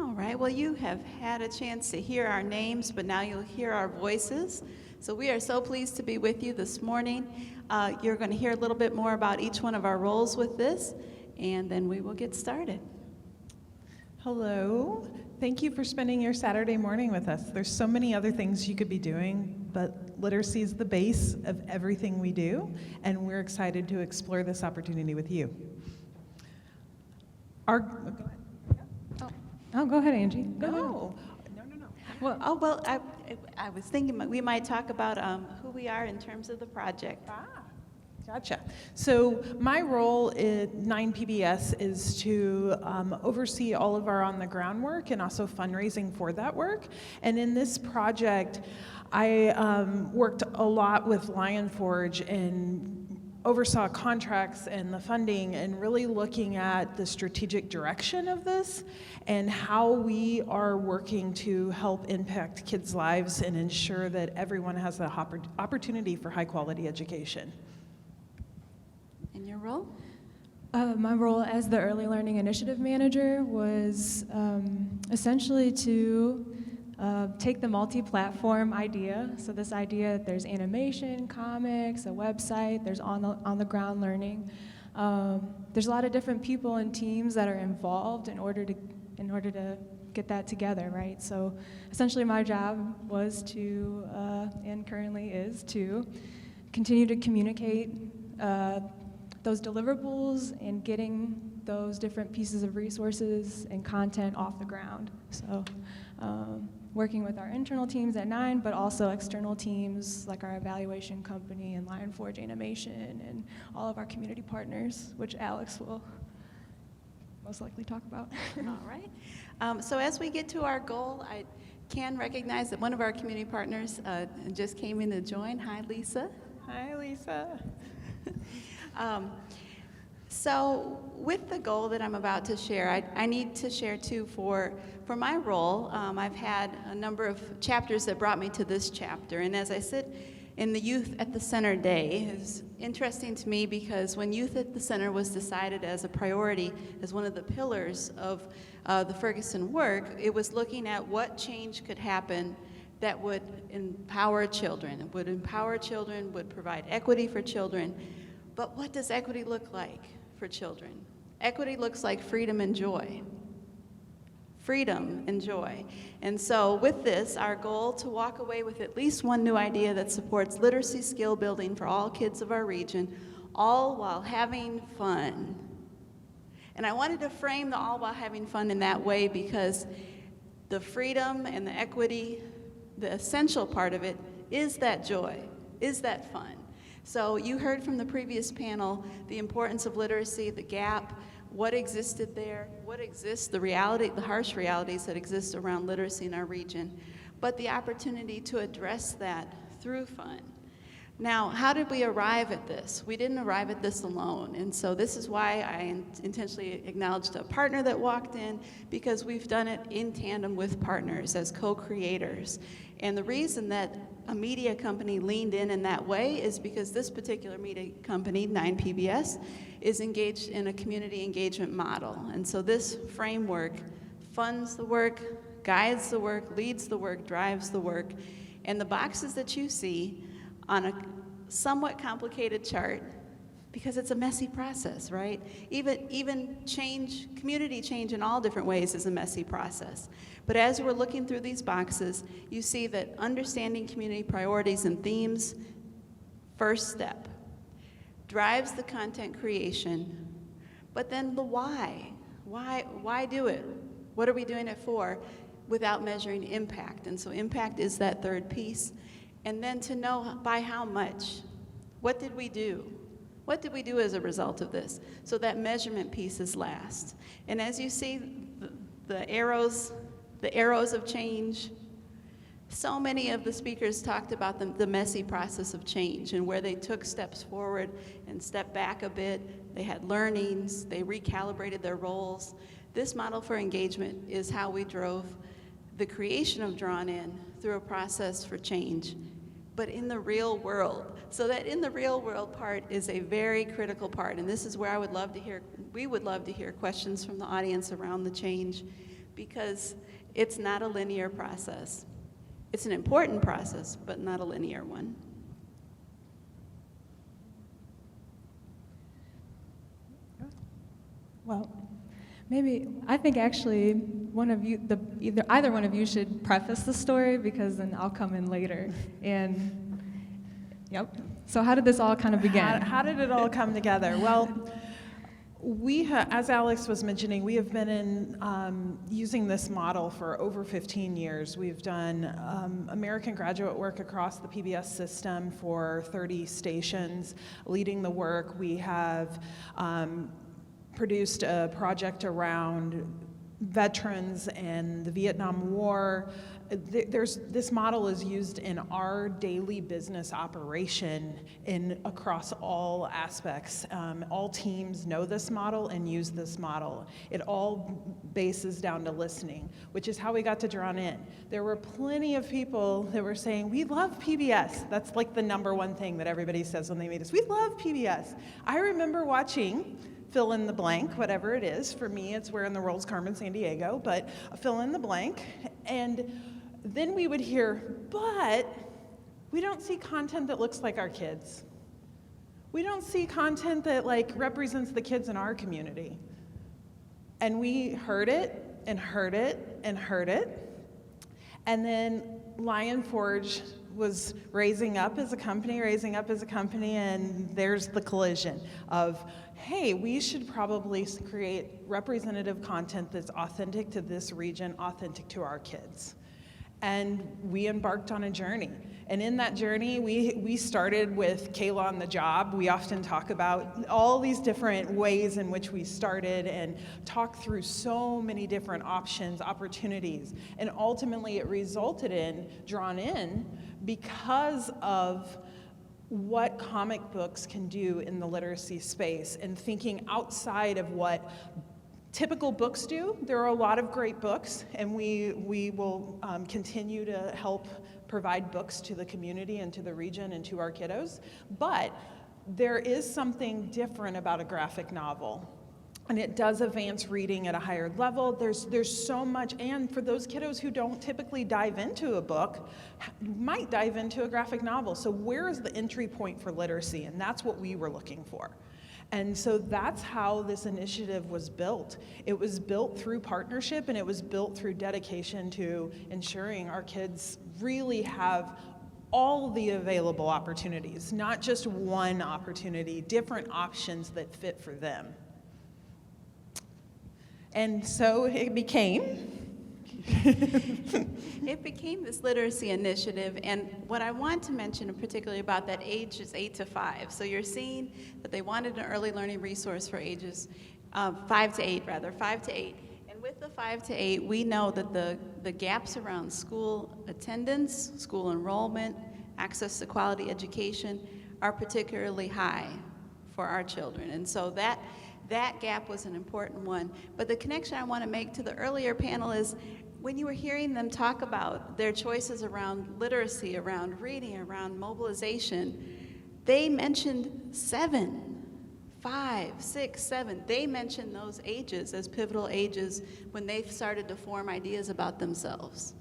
All right, well, you have had a chance to hear our names, but now you'll hear our voices. So we are so pleased to be with you this morning. You're going to hear a little bit more about each one of our roles with this, and then we will get started. Hello. Thank you for spending your Saturday morning with us. There's so many other things you could be doing, but literacy is the base of everything we do, and we're excited to explore this opportunity with you. Go ahead, Angie. No. Well, I was thinking we might talk about who we are in terms of the project. Gotcha. So my role at Nine PBS is to oversee all of our on-the-ground work and also fundraising for that work. And in this project, I worked a lot with Lion Forge and oversaw contracts and the funding and really looking at the strategic direction of this and how we are working to help impact kids' lives and ensure that everyone has the opportunity for high-quality education. And your role? My role as the Early Learning Initiative Manager was essentially to take the multi-platform idea. So this idea that there's animation, comics, a website, there's on-the-ground learning. There's a lot of different people and teams that are involved in order to get that together, right? So essentially my job was to, and currently is, to continue to communicate those deliverables and getting those different pieces of resources and content off the ground. So working with our internal teams at Nine, but also external teams like our evaluation company and Lion Forge Animation and all of our community partners, which Alex will most likely talk about. All right. So as we get to our goal, I can recognize that one of our community partners just came in to join. Hi, Lisa. Hi, Lisa. So with the goal that I'm about to share, I need to share too for my role. I've had a number of chapters that brought me to this chapter, and as I sit in the Youth at the Center Day, it's interesting to me because when Youth at the Center was decided as a priority, as one of the pillars of the Ferguson work, it was looking at what change could happen that would empower children. It would empower children, would provide equity for children. But what does equity look like for children? Equity looks like freedom and joy. Freedom and joy. And so with this, our goal to walk away with at least one new idea that supports literacy skill building for all kids of our region, all while having fun. And I wanted to frame the all while having fun in that way because the freedom and the equity, the essential part of it is that joy, is that fun. So you heard from the previous panel the importance of literacy, the gap, what existed there, what exists, the reality, the harsh realities that exist around literacy in our region, but the opportunity to address that through fun. Now, how did we arrive at this? We didn't arrive at this alone, and so this is why I intentionally acknowledged a partner that walked in, because we've done it in tandem with partners as co-creators. And the reason that a media company leaned in that way is because this particular media company, 9 PBS, is engaged in a community engagement model. And so this framework funds the work, guides the work, leads the work, drives the work. And the boxes that you see on a somewhat complicated chart, because it's a messy process, right? Even change, community change in all different ways is a messy process. But as we're looking through these boxes, you see that understanding community priorities and themes, first step, drives the content creation, but then the why. Why do it? What are we doing it for without measuring impact? And so impact is that third piece. And then to know by how much. What did we do? What did we do as a result of this? So that measurement piece is last. And as you see the arrows of change, so many of the speakers talked about the messy process of change and where they took steps forward and stepped back a bit. They had learnings, they recalibrated their roles. This model for engagement is how we drove the creation of Drawn In through a process for change, but in the real world. So that in the real world part is a very critical part, and this is where we would love to hear questions from the audience around the change, because it's not a linear process. It's an important process, but not a linear one. Well, maybe, I think actually one of you, either one of you should preface the story, because then I'll come in later. And, yep. So how did this all kind of begin? How did it all come together? Well, as Alex was mentioning, we have been using this model for over 15 years. We've done American graduate work across the PBS system for 30 stations, leading the work. We have produced a project around veterans and the Vietnam War. This model is used in our daily business operation across all aspects. All teams know this model and use this model. It all bases down to listening, which is how we got to Drawn In. There were plenty of people that were saying, we love PBS. That's like the number one thing that everybody says when they meet us. We love PBS. I remember watching fill in the blank, whatever it is. For me, it's Where in the World's Carmen Sandiego, but fill in the blank. And then we would hear, but we don't see content that looks like our kids. We don't see content that represents the kids in our community. And we heard it and heard it and heard it. And then Lion Forge was raising up as a company, and there's the collision of, hey, we should probably create representative content that's authentic to this region, authentic to our kids. And we embarked on a journey. And in that journey, we started with Kayla on the job. We often talk about all these different ways in which we started and talk through so many different options, opportunities. And ultimately, it resulted in Drawn In because of what comic books can do in the literacy space and thinking outside of what typical books do. There are a lot of great books, and we will continue to help provide books to the community and to the region and to our kiddos. But there is something different about a graphic novel, and it does advance reading at a higher level. There's so much, and for those kiddos who don't typically dive into a book, might dive into a graphic novel. So where is the entry point for literacy? And that's what we were looking for. And so that's how this initiative was built. It was built through partnership, and it was built through dedication to ensuring our kids really have all the available opportunities, not just one opportunity, different options that fit for them. And so it became It became this literacy initiative, and what I want to mention particularly about that age is 8 to 5. So you're seeing that they wanted an early learning resource for ages 5 to 8. And with the 5 to 8, we know that the gaps around school attendance, school enrollment, access to quality education are particularly high for our children. And so that gap was an important one. But the connection I want to make to the earlier panel is when you were hearing them talk about their choices around literacy, around reading, around mobilization, they mentioned 7, 5, 6, 7. They mentioned those ages as pivotal ages when they started to form ideas about themselves,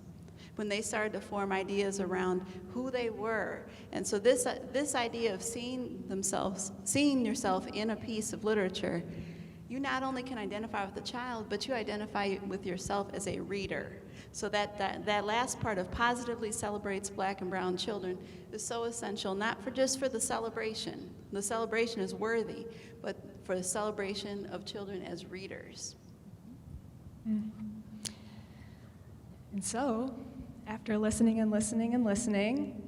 when they started to form ideas around who they were. And so this idea of seeing yourself in a piece of literature, you not only can identify with the child, but you identify with yourself as a reader. So that last part of positively celebrates Black and brown children is so essential, not just for the celebration. The celebration is worthy, but for the celebration of children as readers. And so, after listening and listening and listening,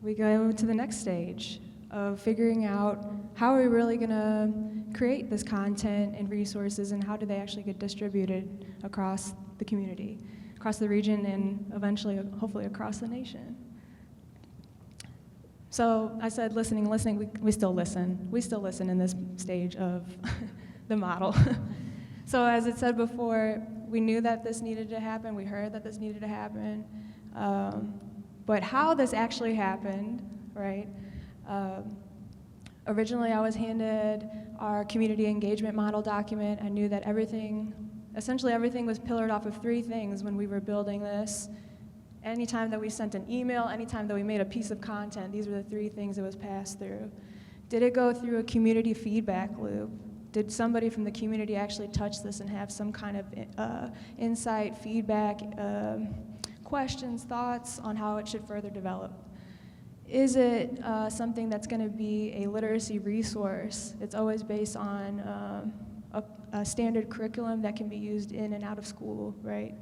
we go to the next stage of figuring out how are we really going to create this content and resources, and how do they actually get distributed across the community, across the region, and eventually, hopefully, across the nation. So I said listening, we still listen. We still listen in this stage of the model. So as it said before, we knew that this needed to happen. We heard that this needed to happen. But how this actually happened, right? Originally, I was handed our community engagement model document. I knew that everything essentially everything was pillared off of three things when we were building this. Anytime that we sent an email, anytime that we made a piece of content, these were the three things it was passed through. Did it go through a community feedback loop? Did somebody from the community actually touch this and have some kind of insight, feedback, questions, thoughts on how it should further develop? Is it something that's going to be a literacy resource? It's always based on a standard curriculum that can be used in and out of school, right?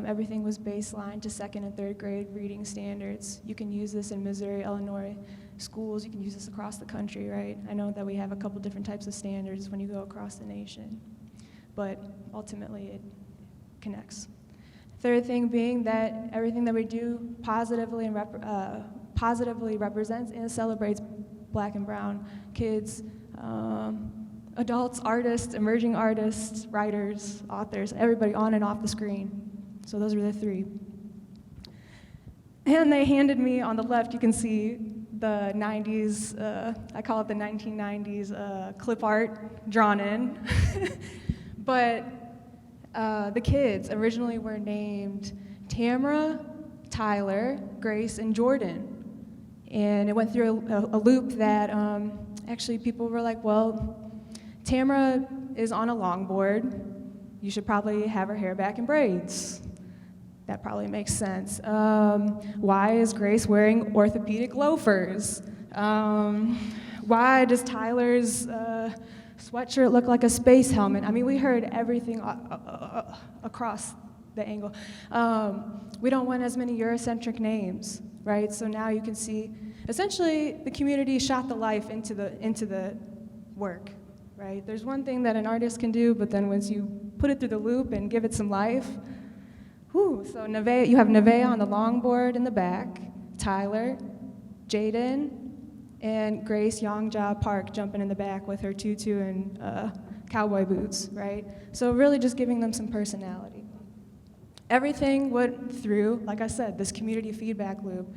Everything was baseline to second and third grade reading standards. You can use this in Missouri, Illinois schools. You can use this across the country, right? I know that we have a couple different types of standards when you go across the nation, but ultimately it connects. Third thing being that everything that we do positively represents and celebrates Black and brown kids, adults, artists, emerging artists, writers, authors, everybody on and off the screen. So those are the three. And they handed me, on the left, you can see the 90s, I call it the 1990s clip art drawn in. But the kids originally were named Tamara, Tyler, Grace, and Jordan. And it went through a loop that actually people were like, well, Tamara is on a longboard. You should probably have her hair back in braids. That probably makes sense. Why is Grace wearing orthopedic loafers? Why does Tyler's sweatshirt look like a space helmet? I mean, we heard everything across the angle. We don't want as many Eurocentric names, right? So now you can see, essentially, the community shot the life into the work, right? There's one thing that an artist can do, but then once you put it through the loop and give it some life, whew. So Nevaeh, you have Nevaeh on the longboard in the back, Tyler, Jaden, and Grace Yongja Park jumping in the back with her tutu and cowboy boots, right? So really just giving them some personality. Everything went through, like I said, this community feedback loop.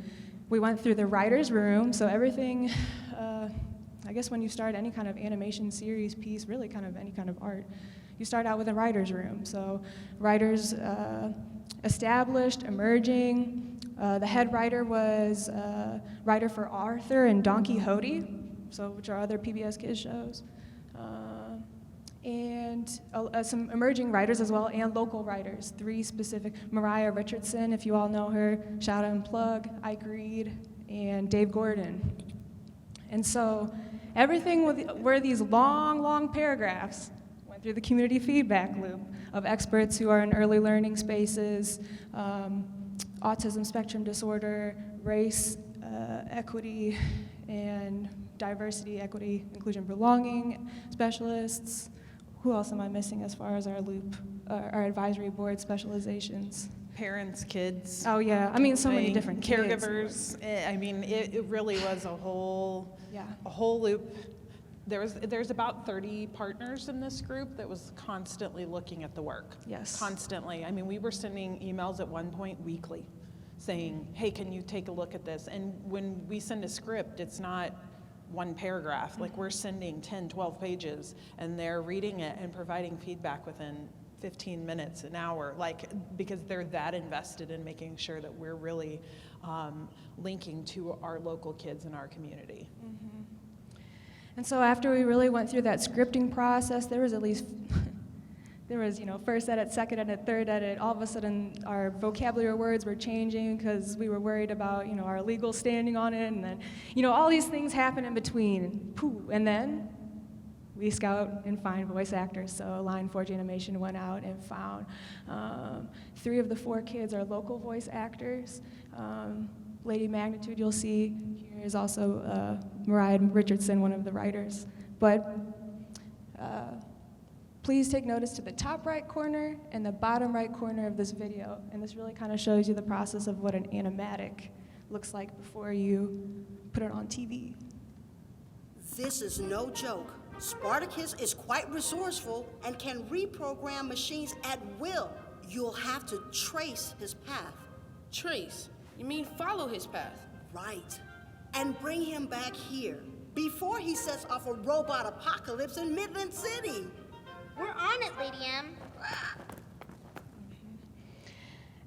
We went through the writer's room, so everything, I guess when you start any kind of animation series piece, really kind of any kind of art, you start out with a writer's room. So writers established, emerging. The head writer was writer for Arthur and Don Quixote, so which are other PBS Kids shows. And some emerging writers as well, and local writers, three specific. Mariah Richardson, if you all know her, shout out and plug, Ike Reed, and Dave Gordon. And so everything were these long, long paragraphs went through the community feedback loop of experts who are in early learning spaces, autism spectrum disorder, race, equity, and diversity, equity, inclusion, belonging specialists. Who else am I missing as far as our loop, our advisory board specializations? Parents, kids. Oh yeah, I mean so many different caregivers. Kids. I mean, it really was a whole loop. There's about 30 partners in this group that was constantly looking at the work. Yes. Constantly. I mean, we were sending emails at one point weekly saying, hey, can you take a look at this? And when we send a script, it's not one paragraph. Like we're sending 10, 12 pages and they're reading it and providing feedback within 15 minutes, an hour, like, because they're that invested in making sure that we're really linking to our local kids in our community. Mm-hmm. And so after we really went through that scripting process, there was at least, first edit, second edit, third edit. All of a sudden, our vocabulary words were changing because we were worried about, our legal standing on it. And then, all these things happen in between. And then we scout and find voice actors. So Line Forge Animation went out and found 3 of the 4 kids are local voice actors. Lady Magnitude, you'll see here is also Mariah Richardson, one of the writers. But please take notice to the top right corner and the bottom right corner of this video. And this really kind of shows you the process of what an animatic looks like before you put it on TV. This is no joke. Spartacus is quite resourceful and can reprogram machines at will. You'll have to trace his path. Trace? You mean follow his path? Right. And bring him back here before he sets off a robot apocalypse in Midland City. We're on it, Lady M.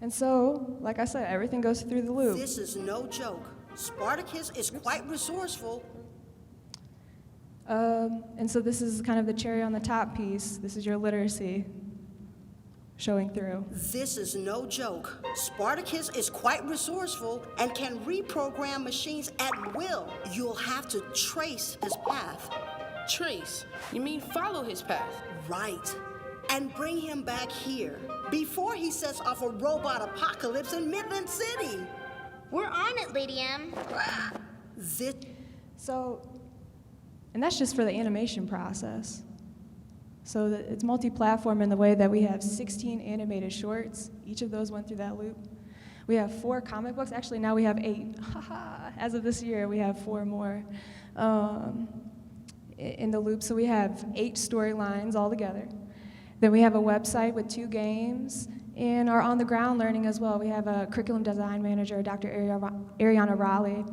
And so, like I said, everything goes through the loop. This is no joke. Spartacus is quite resourceful. And so this is kind of the cherry on the top piece. This is your literacy showing through. This is no joke. Spartacus is quite resourceful and can reprogram machines at will. You'll have to trace his path. Trace? You mean follow his path? Right. And bring him back here before he sets off a robot apocalypse in Midland City. We're on it, Lady M. This. So, and that's just for the animation process. So it's multi-platform in the way that we have 16 animated shorts. Each of those went through that loop. We have 4 comic books. Actually, now we have 8. As of this year, we have 4 more in the loop. So we have 8 storylines altogether. Then we have a website with 2 games. And our on-the-ground learning as well. We have a curriculum design manager, Dr. Ariana Raleigh,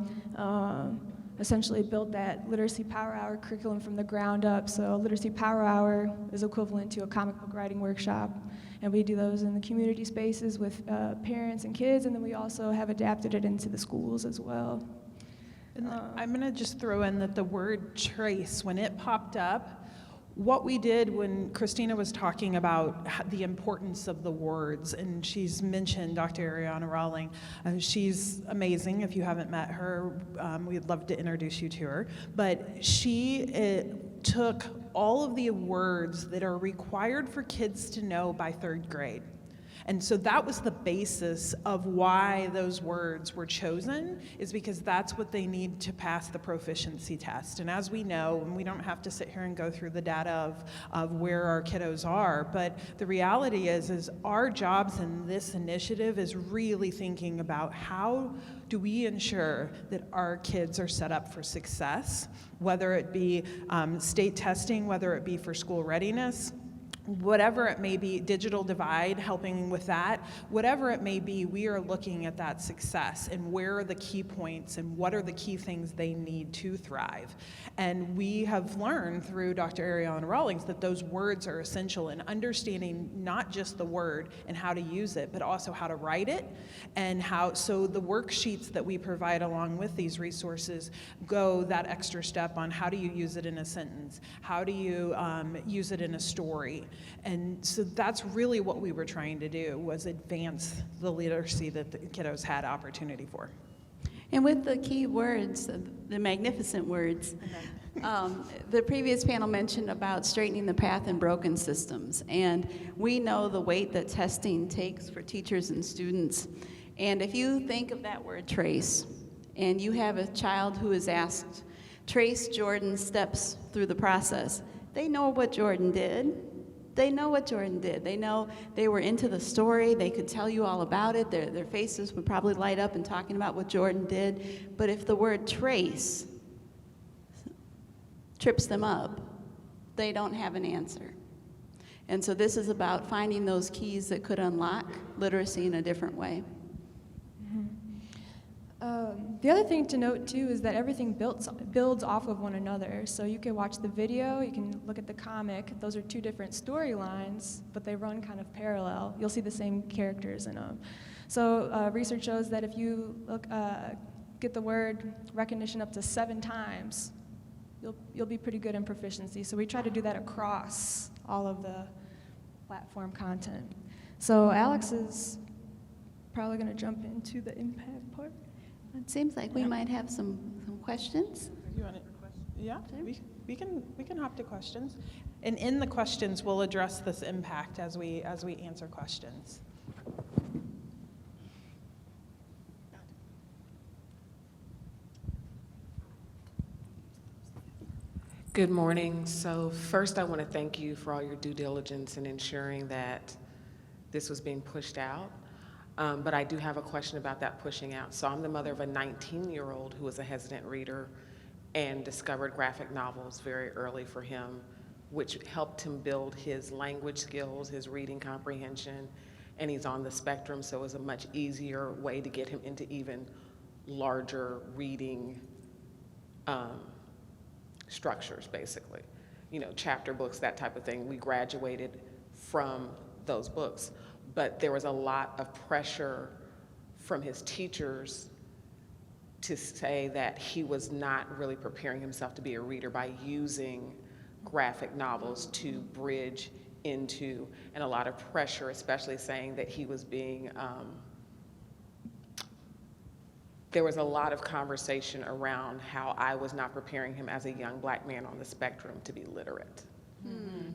essentially built that Literacy Power Hour curriculum from the ground up. So Literacy Power Hour is equivalent to a comic book writing workshop. And we do those in the community spaces with parents and kids, and then we also have adapted it into the schools as well. And I'm going to just throw in that the word trace, when it popped up, what we did when Christina was talking about the importance of the words, and she's mentioned Dr. Ariana Raleigh. She's amazing. If you haven't met her, we'd love to introduce you to her. But she took all of the words that are required for kids to know by 3rd grade. And so that was the basis of why those words were chosen, is because that's what they need to pass the proficiency test. And as we know, and we don't have to sit here and go through the data of where our kiddos are, but the reality is our jobs in this initiative is really thinking about how do we ensure that our kids are set up for success, whether it be state testing, whether it be for school readiness, whatever it may be, digital divide, helping with that, whatever it may be, we are looking at that success and where are the key points and what are the key things they need to thrive. And we have learned through Dr. Ariana Rawlings that those words are essential in understanding not just the word and how to use it, but also how to write it, and how, so the worksheets that we provide along with these resources go that extra step on how do you use it in a sentence, how do you use it in a story. And so that's really what we were trying to do, was advance the literacy that the kiddos had opportunity for. And with the key words, the magnificent words, the previous panel mentioned about straightening the path in broken systems. And we know the weight that testing takes for teachers and students. And if you think of that word trace, and you have a child who is asked, trace Jordan's steps through the process, they know what Jordan did. They know what Jordan did. They know they were into the story. They could tell you all about it. Their faces would probably light up in talking about what Jordan did. But if the word trace trips them up, they don't have an answer. And so this is about finding those keys that could unlock literacy in a different way. The other thing to note too is that everything builds off of one another. So you can watch the video, you can look at the comic. Those are 2 different storylines, but they run kind of parallel. You'll see the same characters in them. So research shows that if you get the word recognition up to 7 times, you'll be pretty good in proficiency. So we try to do that across all of the platform content. So Alex is probably going to jump into the impact part. It seems like we might have some questions. You want it? Yeah, we can hop to questions, and in the questions we'll address this impact as we answer questions. Good morning. So first I want to thank you for all your due diligence in ensuring that this was being pushed out. But I do have a question about that pushing out. So I'm the mother of a 19-year-old who was a hesitant reader and discovered graphic novels very early for him, which helped him build his language skills, his reading comprehension, and he's on the spectrum, so it was a much easier way to get him into even larger reading structures, basically. You know, chapter books, that type of thing. We graduated from those books. But there was a lot of pressure from his teachers to say that he was not really preparing himself to be a reader by using graphic novels to bridge into, and a lot of pressure, especially saying that he was being, there was a lot of conversation around how I was not preparing him as a young Black man on the spectrum to be literate.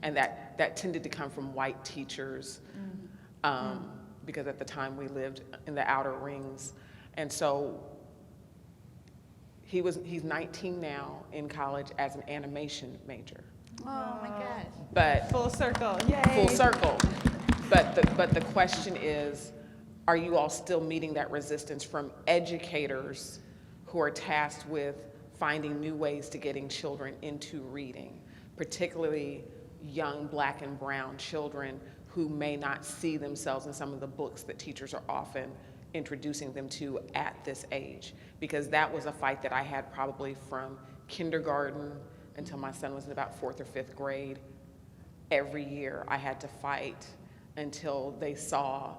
And that tended to come from white teachers, because at the time we lived in the outer rings. And so he's 19 now in college as an animation major. Oh my gosh. But Full circle, yay. full circle. But the question is, are you all still meeting that resistance from educators who are tasked with finding new ways to getting children into reading, particularly young Black and brown children who may not see themselves in some of the books that teachers are often introducing them to at this age? Because that was a fight that I had probably from kindergarten until my son was in about 4th or 5th grade. Every year I had to fight until they saw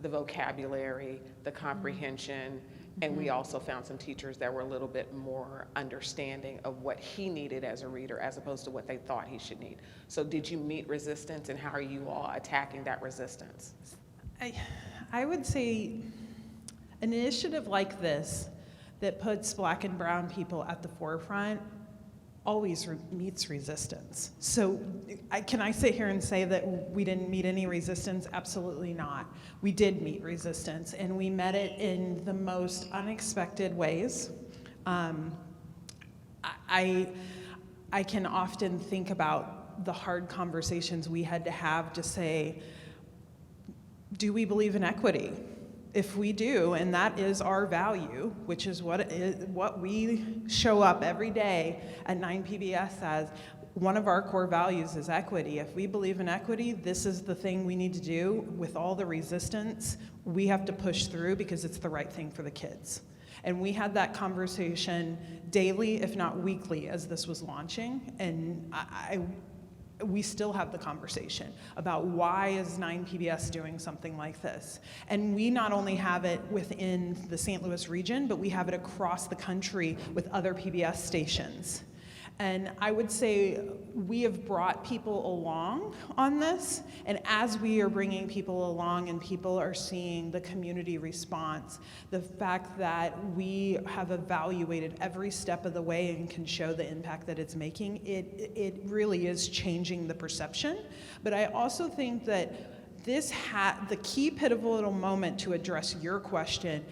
the vocabulary, the comprehension, and we also found some teachers that were a little bit more understanding of what he needed as a reader as opposed to what they thought he should need. So did you meet resistance, and how are you all attacking that resistance? I would say an initiative like this that puts Black and brown people at the forefront always meets resistance. So can I sit here and say that we didn't meet any resistance? Absolutely not. We did meet resistance, and we met it in the most unexpected ways. I can often think about the hard conversations we had to have to say, do we believe in equity? If we do, and that is our value, which is what we show up every day at 9 PBS as, one of our core values is equity. If we believe in equity, this is the thing we need to do. With all the resistance, we have to push through because it's the right thing for the kids. And we had that conversation daily, if not weekly, as this was launching. And we still have the conversation about why is 9 PBS doing something like this. And we not only have it within the St. Louis region, but we have it across the country with other PBS stations. And I would say we have brought people along on this, and as we are bringing people along and people are seeing the community response, the fact that we have evaluated every step of the way and can show the impact that it's making, it really is changing the perception. But I also think that this the key pivotal moment to address your question,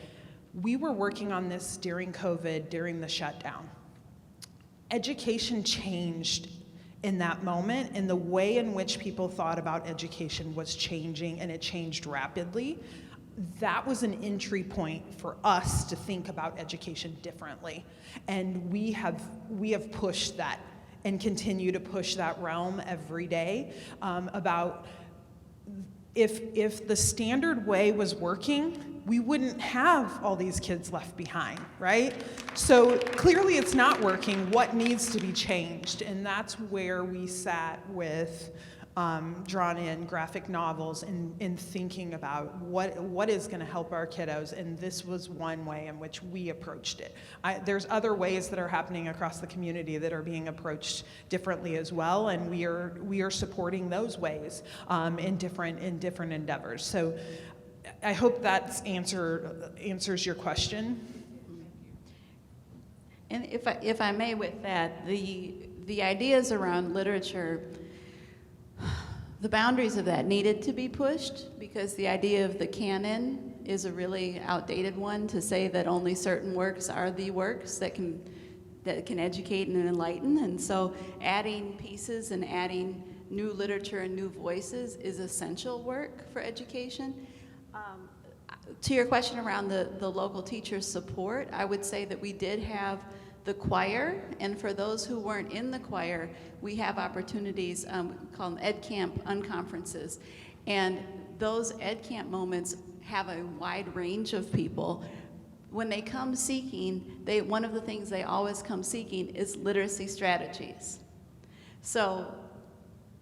we were working on this during COVID, during the shutdown. Education changed in that moment, and the way in which people thought about education was changing, and it changed rapidly. That was an entry point for us to think about education differently. And we have pushed that and continue to push that realm every day about if the standard way was working, we wouldn't have all these kids left behind, right? So clearly it's not working. What needs to be changed? And that's where we sat with drawn in graphic novels and thinking about what is gonna help our kiddos, and this was one way in which we approached it. There's other ways that are happening across the community that are being approached differently as well, and we are supporting those ways in different endeavors. So I hope that answers your question. And if I may with that, the ideas around literature, the boundaries of that needed to be pushed, because the idea of the canon is a really outdated one, to say that only certain works are the works that can educate and enlighten. And so adding pieces and adding new literature and new voices is essential work for education. To your question around the local teacher support, I would say that we did have the choir, and for those who weren't in the choir, we have opportunities, called Ed Camp Unconferences. And those Ed Camp moments have a wide range of people. When they come seeking, one of the things they always come seeking is literacy strategies. So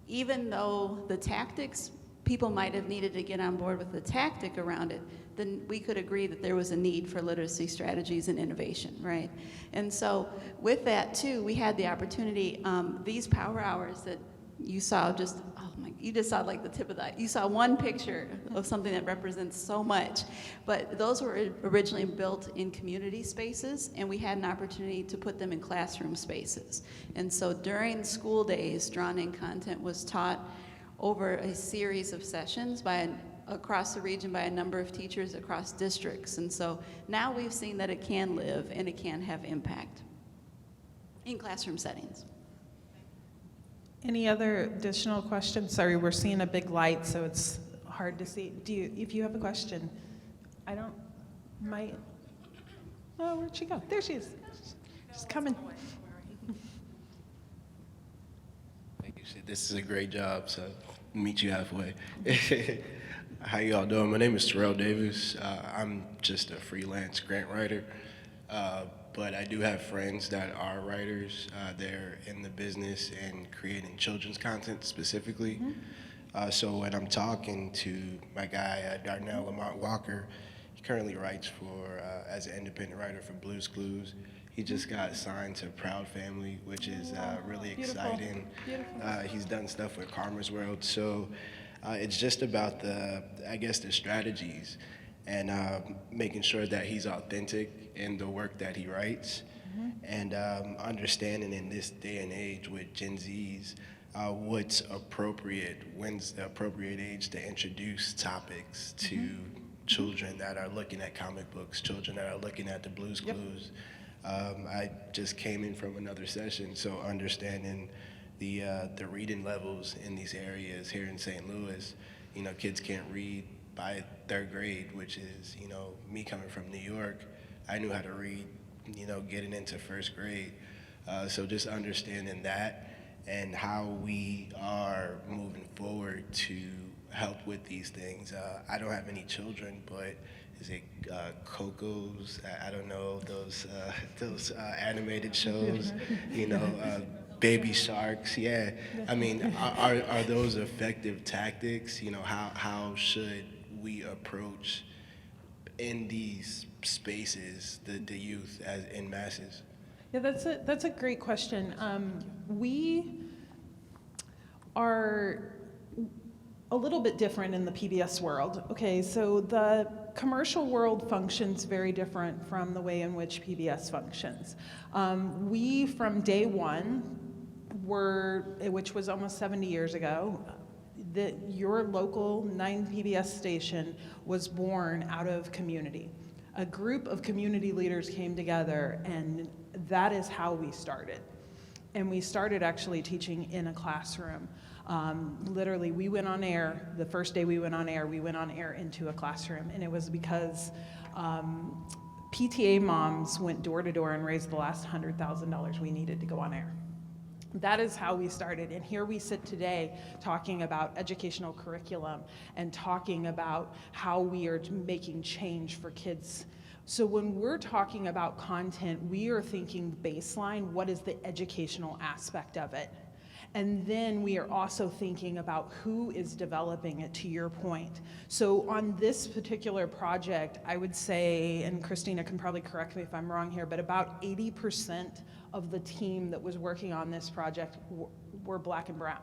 even though the tactics people might have needed to get on board with the tactic around it, then we could agree that there was a need for literacy strategies and innovation, right? And so with that too, we had the opportunity, these power hours that you saw just, oh my, you just saw like the tip of the, you saw one picture of something that represents so much, but those were originally built in community spaces, and we had an opportunity to put them in classroom spaces. And so during school days, drawn-in content was taught over a series of sessions across the region by a number of teachers across districts. And so now we've seen that it can live and it can have impact in classroom settings. Any other additional questions? Sorry, we're seeing a big light, so it's hard to see. If you have a question, oh, where'd she go? There she is. She's coming. Thank you. This is a great job, so I'll meet you halfway. How y'all doing? My name is Terrell Davis. I'm just a freelance grant writer, but I do have friends that are writers. They're in the business and creating children's content specifically. So when I'm talking to my guy, Darnell Lamont Walker, he currently writes as an independent writer for Blue's Clues. He just got signed to Proud Family, which is really exciting. He's done stuff with Karma's World. So it's just about the strategies and making sure that he's authentic in the work that he writes, and understanding in this day and age with Gen Zs what's appropriate, when's the appropriate age to introduce topics to children that are looking at comic books, children that are looking at the Blue's Clues. I just came in from another session, so understanding the reading levels in these areas here in St. Louis. Kids can't read by third grade, which is, me coming from New York, I knew how to read, getting into first grade. So just understanding that and how we are moving forward to help with these things. I don't have any children, but is it Coco's? I don't know, those animated shows, Baby Sharks, yeah. I mean, are those effective tactics? How should we approach in these spaces the youth as in masses? Yeah, that's a great question. We are a little bit different in the PBS world. Okay, so the commercial world functions very different from the way in which PBS functions. We, from day one, which was almost 70 years ago, that your local 9 PBS station was born out of community. A group of community leaders came together, and that is how we started. And we started actually teaching in a classroom. Literally, we went on air, the first day we went on air into a classroom, and it was because PTA moms went door to door and raised the last $100,000 we needed to go on air. That is how we started, and here we sit today talking about educational curriculum and talking about how we are making change for kids. So when we're talking about content, we are thinking baseline, what is the educational aspect of it? And then we are also thinking about who is developing it, to your point. So on this particular project, I would say, and Christina can probably correct me if I'm wrong here, but about 80% of the team that was working on this project were Black and brown.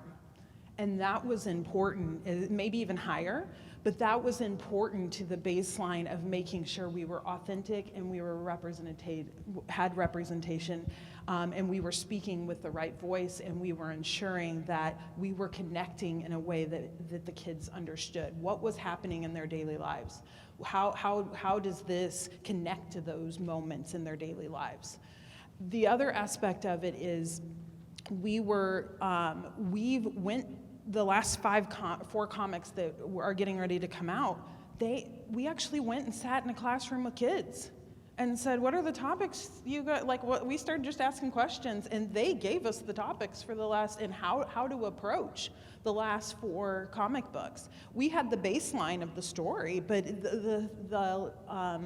And that was important, maybe even higher, but that was important to the baseline of making sure we were authentic and we were had representation, and we were speaking with the right voice, and we were ensuring that we were connecting in a way that the kids understood what was happening in their daily lives. How does this connect to those moments in their daily lives? The other aspect of it is the last 4 comics that are getting ready to come out, we actually went and sat in a classroom with kids and said, what are the topics you got? We started just asking questions, and they gave us the topics for the last, and how to approach the last 4 comic books. We had the baseline of the story, but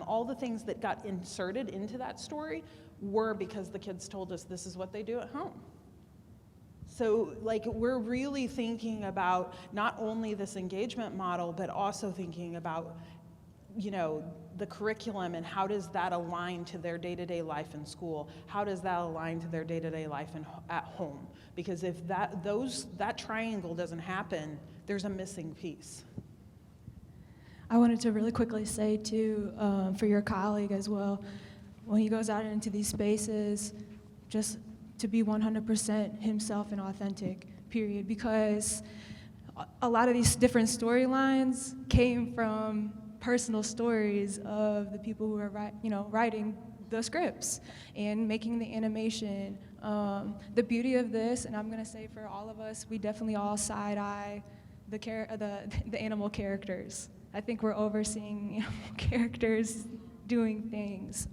all the things that got inserted into that story were because the kids told us this is what they do at home. So like we're really thinking about not only this engagement model, but also thinking about, you know, the curriculum and how does that align to their day-to-day life in school? How does that align to their day-to-day life at home? Because if that triangle doesn't happen, there's a missing piece. I wanted to really quickly say too, for your colleague as well, when he goes out into these spaces, just to be 100% himself and authentic, period. Because a lot of these different storylines came from personal stories of the people who are writing the scripts and making the animation. The beauty of this, and I'm gonna say for all of us, we definitely all side-eye the animal characters. I think we're overseeing animal characters doing things.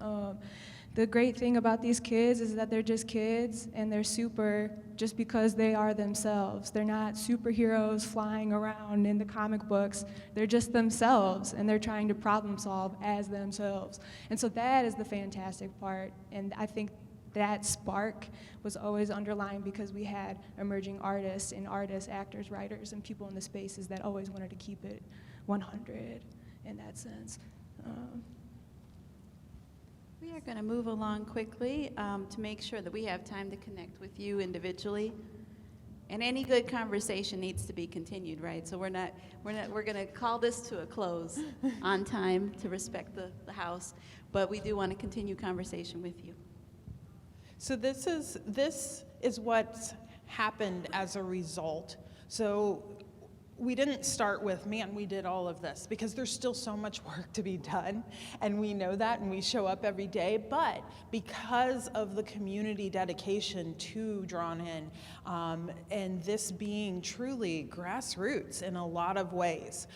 The great thing about these kids is that they're just kids, and they're super just because they are themselves. They're not superheroes flying around in the comic books. They're just themselves, and they're trying to problem solve as themselves. And so that is the fantastic part, and I think that spark was always underlying because we had emerging artists, actors, writers, and people in the spaces that always wanted to keep it 100 in that sense. We are going to move along quickly to make sure that we have time to connect with you individually. And any good conversation needs to be continued, right? So we're going to call this to a close on time to respect the house, but we do want to continue conversation with you. So this is what's happened as a result. So we didn't start with, man, we did all of this, because there's still so much work to be done, and we know that, and we show up every day, but because of the community dedication to Drawn In, and this being truly grassroots in a lot of ways,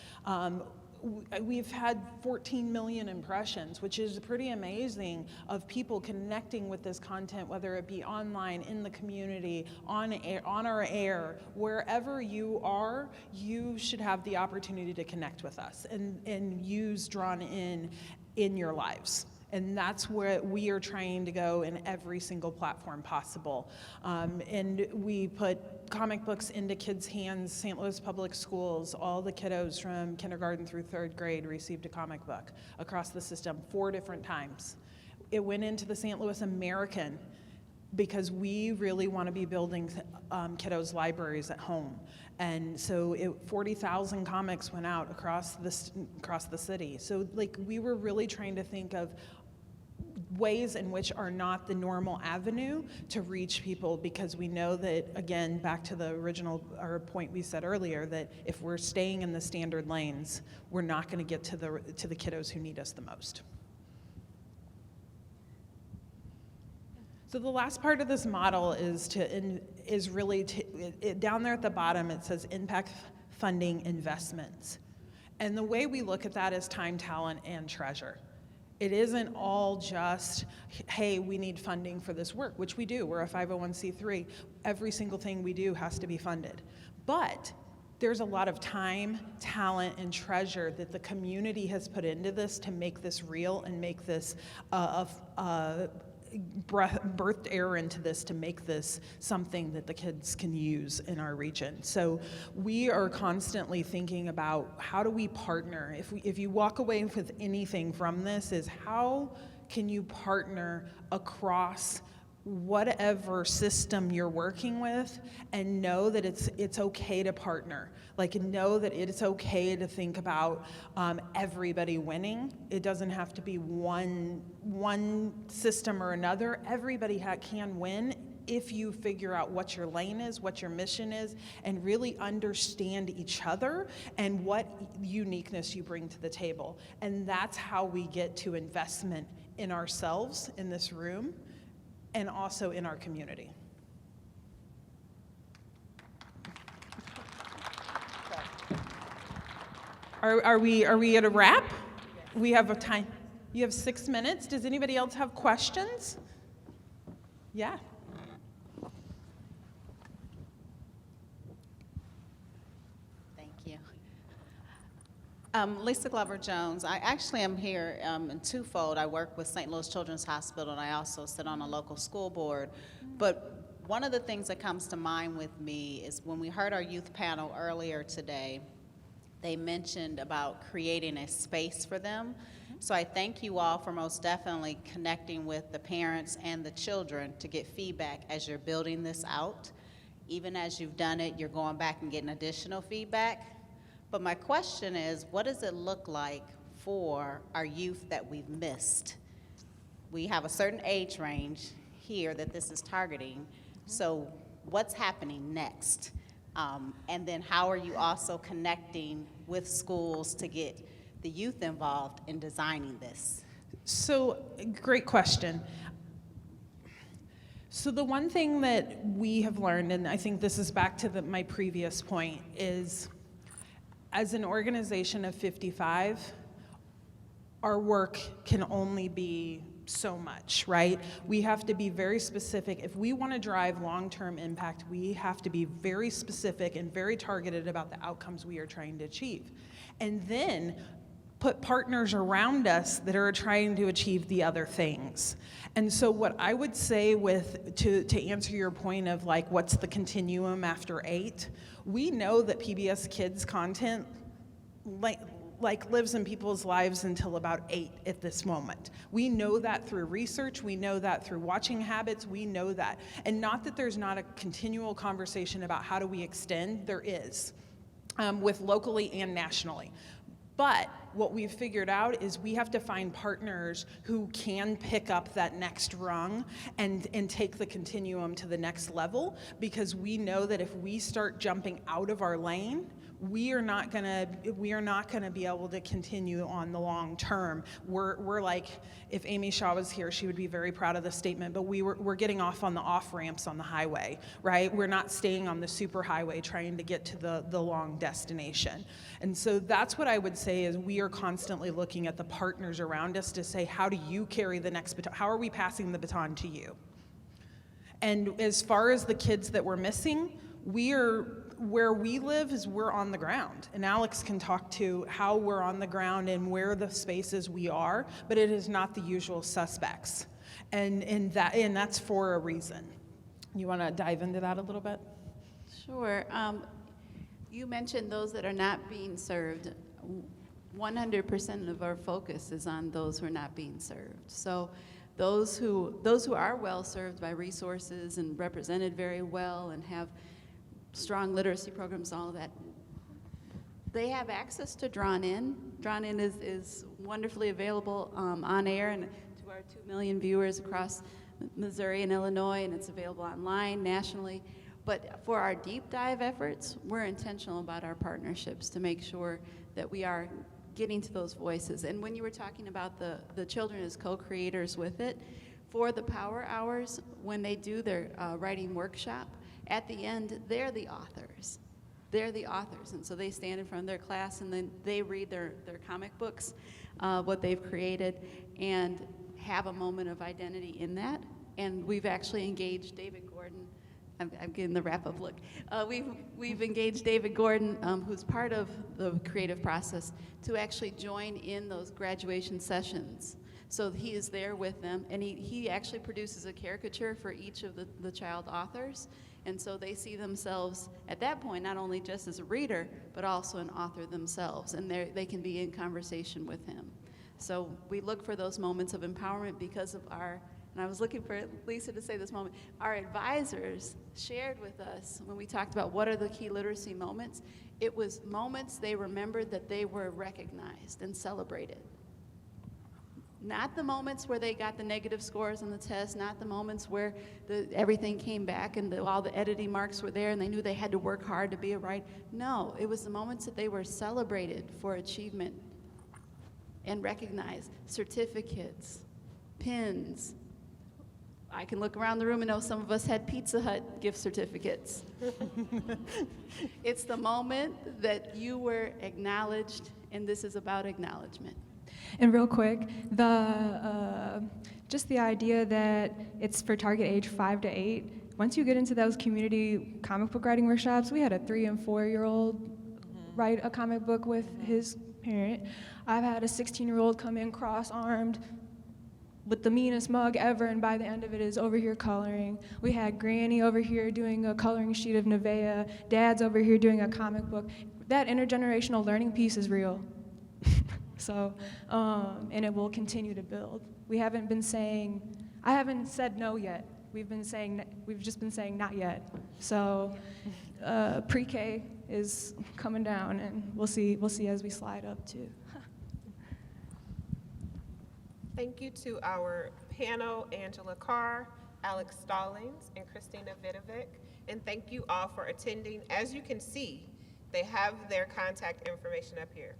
we've had 14 million impressions, which is pretty amazing, of people connecting with this content, whether it be online, in the community, on our air, wherever you are, you should have the opportunity to connect with us and use Drawn in your lives. And that's where we are trying to go in every single platform possible. And we put comic books into kids' hands. St. Louis Public Schools, all the kiddos from kindergarten through 3rd grade received a comic book across the system 4 different times. It went into the St. Louis American because we really want to be building kiddos' libraries at home. And so 40,000 comics went out across the city. So like we were really trying to think of ways in which are not the normal avenue to reach people, because we know that, again, back to the original point we said earlier, that if we're staying in the standard lanes, we're not going to get to the kiddos who need us the most. So the last part of this model is really down there at the bottom. It says impact funding investments, and the way we look at that is time, talent, and treasure. It isn't all just, hey, we need funding for this work, which we do. We're a 501c3. Every single thing we do has to be funded. But there's a lot of time, talent, and treasure that the community has put into this to make this real and make this birthed air into this to make this something that the kids can use in our region. So we are constantly thinking about how do we partner. If you walk away with anything from this, is how can you partner across whatever system you're working with, and know that it's okay to partner. Like, know that it's okay to think about everybody winning. It doesn't have to be one system or another. Everybody can win if you figure out what your lane is, what your mission is, and really understand each other and what uniqueness you bring to the table. And that's how we get to investment in ourselves in this room, and also in our community. Are we at a wrap? We have a time. You have 6 minutes. Does anybody else have questions? Yeah. Thank you. Lisa Glover Jones. I actually am here in twofold. I work with St. Louis Children's Hospital, and I also sit on a local school board. But one of the things that comes to mind with me is when we heard our youth panel earlier today, they mentioned about creating a space for them. So I thank you all for most definitely connecting with the parents and the children to get feedback as you're building this out. Even as you've done it, you're going back and getting additional feedback. But my question is, what does it look like for our youth that we've missed? We have a certain age range here that this is targeting. So what's happening next? And then how are you also connecting with schools to get the youth involved in designing this? So, great question. So the one thing that we have learned, and I think this is back to my previous point, is as an organization of 55, our work can only be so much, right? We have to be very specific. If we want to drive long-term impact, we have to be very specific and very targeted about the outcomes we are trying to achieve. And then put partners around us that are trying to achieve the other things. And so what I would say to answer your point of like, what's the continuum after 8? We know that PBS Kids content like lives in people's lives until about 8 at this moment. We know that through research, we know that through watching habits, we know that. And not that there's not a continual conversation about how do we extend, there is, with locally and nationally. But what we've figured out is we have to find partners who can pick up that next rung and take the continuum to the next level, because we know that if we start jumping out of our lane, we are not gonna be able to continue on the long term. We're like, if Amy Shaw was here, she would be very proud of the statement, but we're getting off on the off ramps on the highway, right? We're not staying on the super highway trying to get to the long destination. And so that's what I would say is we are constantly looking at the partners around us to say, how do you carry the next baton? How are we passing the baton to you? And as far as the kids that we're missing, where we live is we're on the ground, and Alex can talk to how we're on the ground and where the spaces we are, but it is not the usual suspects, and that's for a reason. You want to dive into that a little bit? Sure. You mentioned those that are not being served. 100% of our focus is on those who are not being served. So those who are well served by resources and represented very well and have strong literacy programs, all of that, they have access to Drawn In. Drawn In is wonderfully available on air and to our 2 million viewers across Missouri and Illinois, and it's available online, nationally. But for our deep dive efforts, we're intentional about our partnerships to make sure that we are getting to those voices. And when you were talking about the children as co-creators with it, for the power hours, when they do their writing workshop, at the end, they're the authors. They're the authors, and so they stand in front of their class and then they read their comic books, what they've created, and have a moment of identity in that. And we've actually engaged David Gordon. I'm getting the wrap-up look. We've engaged David Gordon, who's part of the creative process, to actually join in those graduation sessions. So he is there with them, and he actually produces a caricature for each of the child authors. And so they see themselves at that point not only just as a reader, but also an author themselves, and they can be in conversation with him. So we look for those moments of empowerment because of and I was looking for Lisa to say this moment, our advisors shared with us when we talked about what are the key literacy moments, it was moments they remembered that they were recognized and celebrated. Not the moments where they got the negative scores on the test, not the moments where everything came back and all the editing marks were there and they knew they had to work hard to be a right. No, it was the moments that they were celebrated for achievement and recognized. Certificates, pins. I can look around the room and know some of us had Pizza Hut gift certificates. It's the moment that you were acknowledged, and this is about acknowledgement. And real quick, just the idea that it's for target age 5 to 8. Once you get into those community comic book writing workshops, we had a 3- and 4-year-old write a comic book with his parent. I've had a 16-year-old come in cross-armed, with the meanest mug ever, and by the end of it is over here coloring. We had Granny over here doing a coloring sheet of Nevea, Dad's over here doing a comic book. That intergenerational learning piece is real. So, and it will continue to build. We haven't been saying, I haven't said no yet. We've just been saying not yet. So, pre-K is coming down, and we'll see as we slide up too. Thank you to our panel, Angela Carr, Alex Stallings, and Christina Vidovic. And thank you all for attending. As you can see, they have their contact information up here.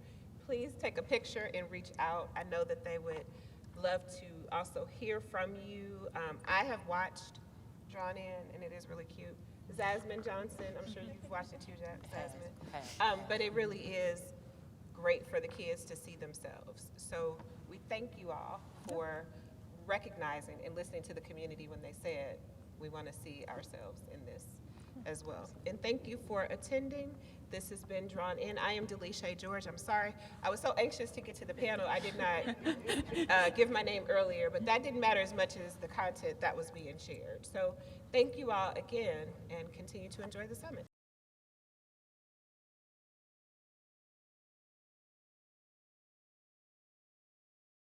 Please take a picture and reach out. I know that they would love to also hear from you. I have watched Drawn In, and it is really cute. Zasmine Johnson, I'm sure you've watched it too, Zasmine. But it really is great for the kids to see themselves. So we thank you all for recognizing and listening to the community when they said, we want to see ourselves in this as well. And thank you for attending. This has been Drawn In. I am Delisha George. I'm sorry. I was so anxious to get to the panel. I did not give my name earlier, but that didn't matter as much as the content that was being shared. So thank you all again, and continue to enjoy the summit.